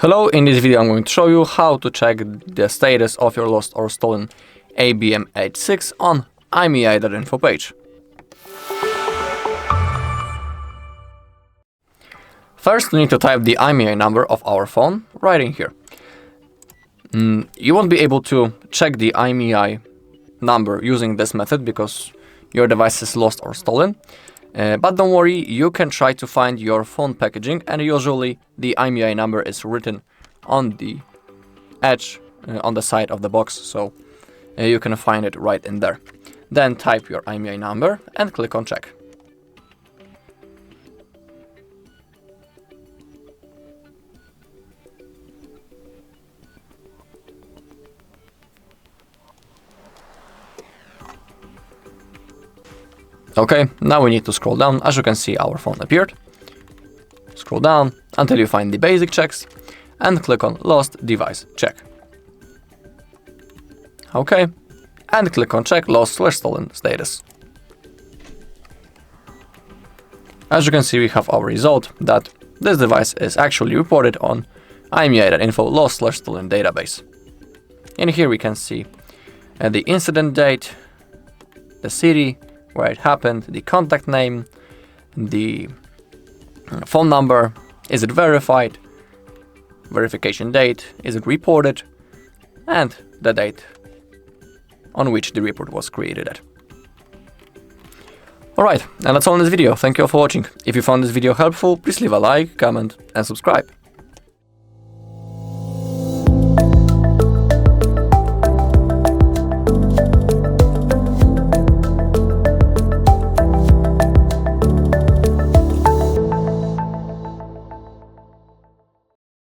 Hello, in this video I'm going to show you how to check the status of your lost or stolen AGM H6 on IMEI.info page. First, we need to type the IMEI number of our phone right in here. You won't be able to check the IMEI number using this method because your device is lost or stolen. But don't worry, you can try to find your phone packaging, and usually the IMEI number is written on the edge, on the side of the box, so you can find it right in there. Then type your IMEI number and click on check. Okay, now we need to scroll down. As you can see, our phone appeared. Scroll down until you find the basic checks and click on lost device check. Okay, and click on check lost/stolen status. As you can see, we have our result that this device is actually reported on IMEI.info lost/stolen database. And here we can see the incident date, the city where it happened, the contact name, the phone number, is it verified, verification date, is it reported, and the date on which the report was created at. Alright, and that's all in this video. Thank you all for watching. If you found this video helpful, please leave a like, comment, and subscribe.